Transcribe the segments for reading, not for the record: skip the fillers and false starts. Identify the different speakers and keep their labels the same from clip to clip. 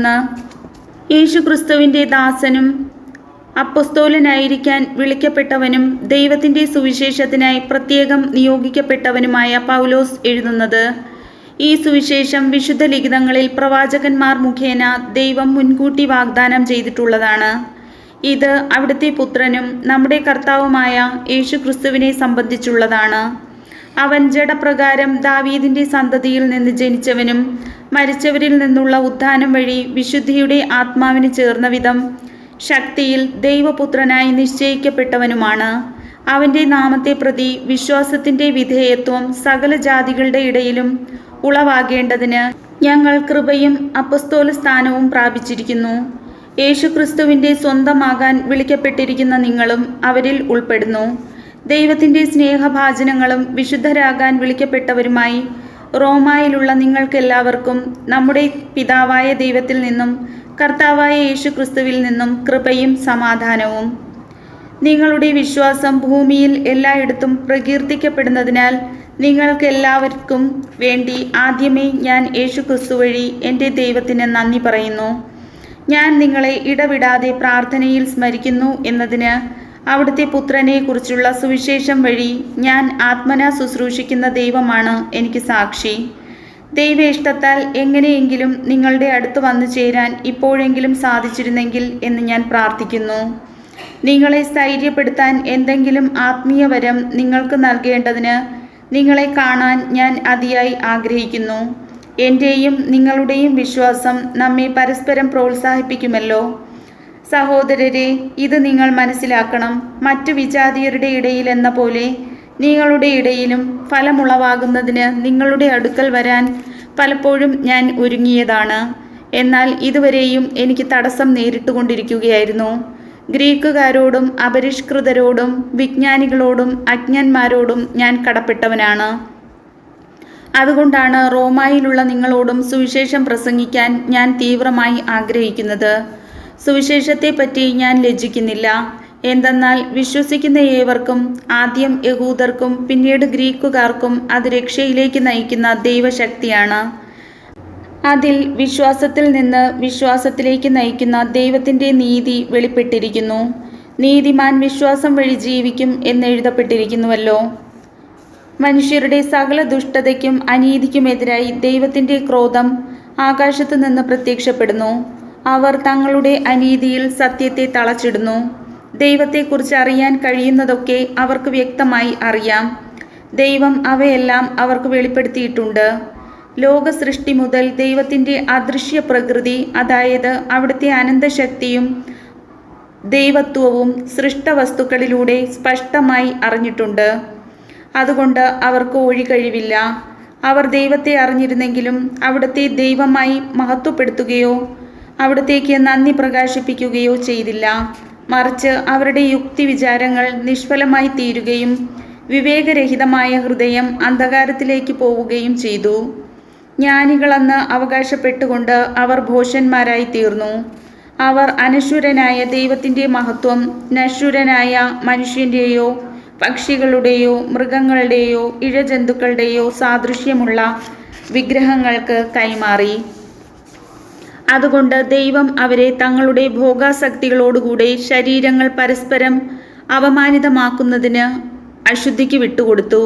Speaker 1: 3. യേശുക്രിസ്തുവിൻ്റെ ദാസനും അപ്പൊസ്തലനായിരിക്കാൻ വിളിക്കപ്പെട്ടവനും ദൈവത്തിൻ്റെ സുവിശേഷത്തിനായി പ്രത്യേകം നിയോഗിക്കപ്പെട്ടവനുമായ പൗലോസ് എഴുതുന്നത്. ഈ സുവിശേഷം വിശുദ്ധ ലിഖിതങ്ങളിൽ പ്രവാചകന്മാർ മുഖേന ദൈവം മുൻകൂട്ടി വാഗ്ദാനം ചെയ്തിട്ടുള്ളതാണ്. ഇത് അവിടുത്തെ പുത്രനും നമ്മുടെ കർത്താവുമായ യേശുക്രിസ്തുവിനെ സംബന്ധിച്ചുള്ളതാണ്. അവൻ ജഡപ്രകാരം ദാവീദിൻ്റെ സന്തതിയിൽ നിന്ന് ജനിച്ചവനും മരിച്ചവരിൽ നിന്നുള്ള ഉത്ഥാനം വഴി വിശുദ്ധിയുടെ ആത്മാവിന് ചേർന്ന വിധം ശക്തിയിൽ ദൈവപുത്രനായി നിശ്ചയിക്കപ്പെട്ടവനുമാണ്. അവൻ്റെ നാമത്തെ പ്രതി വിശ്വാസത്തിൻ്റെ വിധേയത്വം സകല ജാതികളുടെ ഇടയിലും ഉളവാകേണ്ടതിന് ഞങ്ങൾ കൃപയും അപ്പസ്തോല സ്ഥാനവും പ്രാപിച്ചിരിക്കുന്നു. യേശുക്രിസ്തുവിൻ്റെ സ്വന്തമാകാൻ വിളിക്കപ്പെട്ടിരിക്കുന്ന നിങ്ങളും അവരിൽ ഉൾപ്പെടുന്നു. ദൈവത്തിൻ്റെ സ്നേഹഭാജനങ്ങളും വിശുദ്ധരാകാൻ വിളിക്കപ്പെട്ടവരുമായി റോമായിലുള്ള നിങ്ങൾക്കെല്ലാവർക്കും നമ്മുടെ പിതാവായ ദൈവത്തിൽ നിന്നും കർത്താവായ യേശുക്രിസ്തുവിൽ നിന്നും കൃപയും സമാധാനവും. നിങ്ങളുടെ വിശ്വാസം ഭൂമിയിൽ എല്ലായിടത്തും പ്രകീർത്തിക്കപ്പെടുന്നതിനാൽ നിങ്ങൾക്കെല്ലാവർക്കും വേണ്ടി ആദ്യമേ ഞാൻ യേശുക്രിസ്തു വഴി എൻ്റെ ദൈവത്തിന് നന്ദി പറയുന്നു. ഞാൻ നിങ്ങളെ ഇടവിടാതെ പ്രാർത്ഥനയിൽ സ്മരിക്കുന്നു എന്നതിന് അവിടുത്തെ പുത്രനെക്കുറിച്ചുള്ള സുവിശേഷം വഴി ഞാൻ ആത്മനാ ശുശ്രൂഷിക്കുന്ന ദൈവമാണ് എനിക്ക് സാക്ഷി. ദൈവ ഇഷ്ടത്താൽ എങ്ങനെയെങ്കിലും നിങ്ങളുടെ അടുത്ത് വന്നു ചേരാൻ ഇപ്പോഴെങ്കിലും സാധിച്ചിരുന്നെങ്കിൽ എന്ന് ഞാൻ പ്രാർത്ഥിക്കുന്നു. നിങ്ങളെ സ്ഥൈര്യപ്പെടുത്താൻ എന്തെങ്കിലും ആത്മീയ വരം നിങ്ങൾക്ക് നൽകേണ്ടതിന് നിങ്ങളെ കാണാൻ ഞാൻ അതിയായി ആഗ്രഹിക്കുന്നു. എൻ്റെയും നിങ്ങളുടെയും വിശ്വാസം നമ്മെ പരസ്പരം പ്രോത്സാഹിപ്പിക്കുമല്ലോ. സഹോദരരെ, ഇത് നിങ്ങൾ മനസ്സിലാക്കണം. മറ്റു വിജാതീയരുടെ ഇടയിൽ എന്ന പോലെ നിങ്ങളുടെ ഇടയിലും ഫലമുളവാകുന്നതിന് നിങ്ങളുടെ അടുക്കൽ വരാൻ പലപ്പോഴും ഞാൻ ഒരുങ്ങിയതാണ്. എന്നാൽ ഇതുവരെയും എനിക്ക് തടസ്സം നേരിട്ടുകൊണ്ടിരിക്കുകയായിരുന്നു. ഗ്രീക്കുകാരോടും അപരിഷ്കൃതരോടും വിജ്ഞാനികളോടും അജ്ഞന്മാരോടും ഞാൻ കടപ്പെട്ടവനാണ്. അതുകൊണ്ടാണ് റോമായിലുള്ള നിങ്ങളോടും സുവിശേഷം പ്രസംഗിക്കാൻ ഞാൻ തീവ്രമായി ആഗ്രഹിക്കുന്നത്. സുവിശേഷത്തെപ്പറ്റി ഞാൻ ലജ്ജിക്കുന്നില്ല. എന്തെന്നാൽ വിശ്വസിക്കുന്ന ഏവർക്കും, ആദ്യം യഹൂദർക്കും പിന്നീട് ഗ്രീക്കുകാർക്കും അത് രക്ഷയിലേക്ക് നയിക്കുന്ന ദൈവശക്തിയാണ്. അതിൽ വിശ്വാസത്തിൽ നിന്ന് വിശ്വാസത്തിലേക്ക് നയിക്കുന്ന ദൈവത്തിൻ്റെ നീതി വെളിപ്പെട്ടിരിക്കുന്നു. നീതിമാൻ വിശ്വാസം വഴി ജീവിക്കും എന്നെഴുതപ്പെട്ടിരിക്കുന്നുവല്ലോ. മനുഷ്യരുടെ സകല ദുഷ്ടതയ്ക്കും അനീതിക്കുമെതിരായി ദൈവത്തിൻ്റെ ക്രോധം ആകാശത്തു നിന്ന് പ്രത്യക്ഷപ്പെടുന്നു. അവർ തങ്ങളുടെ അനീതിയിൽ സത്യത്തെ തളച്ചിടുന്നു. ദൈവത്തെക്കുറിച്ച് അറിയാൻ കഴിയുന്നതൊക്കെ അവർക്ക് വ്യക്തമായി അറിയാം. ദൈവം അവയെല്ലാം അവർക്ക് വെളിപ്പെടുത്തിയിട്ടുണ്ട്. ലോക സൃഷ്ടി മുതൽ ദൈവത്തിൻ്റെ അദൃശ്യ പ്രകൃതി, അതായത് അവിടുത്തെ അനന്തശക്തിയും ദൈവത്വവും സൃഷ്ടവസ്തുക്കളിലൂടെ സ്പഷ്ടമായി അറിഞ്ഞിട്ടുണ്ട്. അതുകൊണ്ട് അവർക്ക് ഒഴികഴിവില്ല. അവർ ദൈവത്തെ അറിഞ്ഞിരുന്നെങ്കിലും അവിടുത്തെ ദൈവമായി മഹത്വപ്പെടുത്തുകയോ അവിടത്തേക്ക് നന്ദി പ്രകാശിപ്പിക്കുകയോ ചെയ്തില്ല. മറിച്ച് അവരുടെ യുക്തി വിചാരങ്ങൾ നിഷ്ഫലമായി തീരുകയും വിവേകരഹിതമായ ഹൃദയം അന്ധകാരത്തിലേക്ക് പോവുകയും ചെയ്തു. ജ്ഞാനികളെന്ന് അവകാശപ്പെട്ടുകൊണ്ട് അവർ ഭോഷന്മാരായി തീർന്നു. അവർ അനശ്വരനായ ദൈവത്തിൻ്റെ മഹത്വം നശ്വരനായ മനുഷ്യൻ്റെയോ പക്ഷികളുടെയോ മൃഗങ്ങളുടെയോ ഇഴജന്തുക്കളുടെയോ സാദൃശ്യമുള്ള വിഗ്രഹങ്ങൾക്ക് കൈമാറി. അതുകൊണ്ട് ദൈവം അവരെ തങ്ങളുടെ ഭോഗാസക്തികളോടുകൂടെ ശരീരങ്ങൾ പരസ്പരം അപമാനിതമാക്കുന്നതിന് അശുദ്ധിക്ക് വിട്ടുകൊടുത്തു.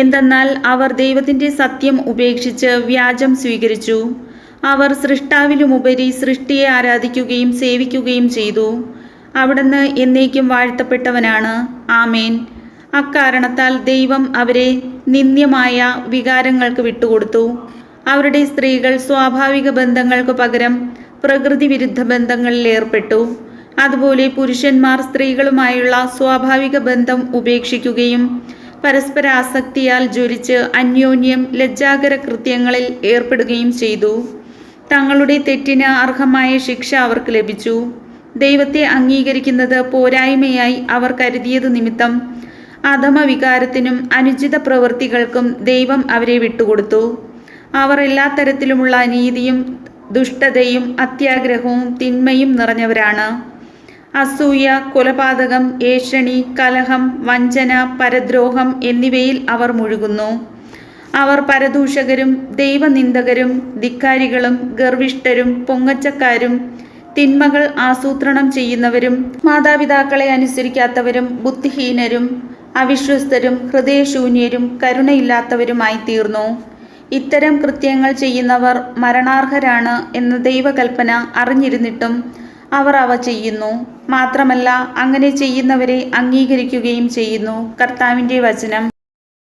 Speaker 1: എന്തെന്നാൽ അവർ ദൈവത്തിൻ്റെ സത്യം ഉപേക്ഷിച്ച് വ്യാജം സ്വീകരിച്ചു. അവർ സൃഷ്ടാവിലുമുപരി സൃഷ്ടിയെ ആരാധിക്കുകയും സേവിക്കുകയും ചെയ്തു. അവിടുന്ന് എന്നേക്കും വാഴ്ത്തപ്പെട്ടവനാണ്. ആമേൻ. അക്കാരണത്താൽ ദൈവം അവരെ നിന്ദ്യമായ വികാരങ്ങൾക്ക് വിട്ടുകൊടുത്തു. അവരുടെ സ്ത്രീകൾ സ്വാഭാവിക ബന്ധങ്ങൾക്ക് പകരം പ്രകൃതി വിരുദ്ധ ബന്ധങ്ങളിൽ ഏർപ്പെട്ടു. അതുപോലെ പുരുഷന്മാർ സ്ത്രീകളുമായുള്ള സ്വാഭാവിക ബന്ധം ഉപേക്ഷിക്കുകയും പരസ്പര ആസക്തിയാൽ ജ്വലിച്ച് അന്യോന്യം ലജ്ജാകര കൃത്യങ്ങളിൽ ഏർപ്പെടുകയും ചെയ്തു. തങ്ങളുടെ തെറ്റിന് അർഹമായ ശിക്ഷ അവർക്ക് ലഭിച്ചു. ദൈവത്തെ അംഗീകരിക്കുന്നത് പോരായ്മയായി അവർ കരുതിയത് നിമിത്തം അധമവികാരത്തിനും അനുചിത പ്രവൃത്തികൾക്കും ദൈവം അവരെ വിട്ടുകൊടുത്തു. അവർ എല്ലാ തരത്തിലുമുള്ള അനീതിയും ദുഷ്ടതയും അത്യാഗ്രഹവും തിന്മയും നിറഞ്ഞവരാണ്. അസൂയ, കൊലപാതകം, ഏഷണി, കലഹം, വഞ്ചന, പരദ്രോഹം എന്നിവയിൽ അവർ മുഴുകുന്നു. അവർ പരദൂഷകരും ദൈവനിന്ദകരും ധിക്കാരികളും ഗർവിഷ്ഠരും പൊങ്ങച്ചക്കാരും തിന്മകൾ ആസൂത്രണം ചെയ്യുന്നവരും മാതാപിതാക്കളെ അനുസരിക്കാത്തവരും ബുദ്ധിഹീനരും അവിശ്വസ്തരും ഹൃദയശൂന്യരും കരുണയില്ലാത്തവരുമായി തീർന്നു. ഇത്തരം കൃത്യങ്ങൾ ചെയ്യുന്നവർ മരണാർഹരാണ് എന്ന ദൈവകൽപ്പന അറിഞ്ഞിരുന്നിട്ടും അവർ അവ ചെയ്യുന്നു. മാത്രമല്ല അങ്ങനെ ചെയ്യുന്നവരെ അംഗീകരിക്കുകയും ചെയ്യുന്നു. കർത്താവിൻ്റെ വചനം.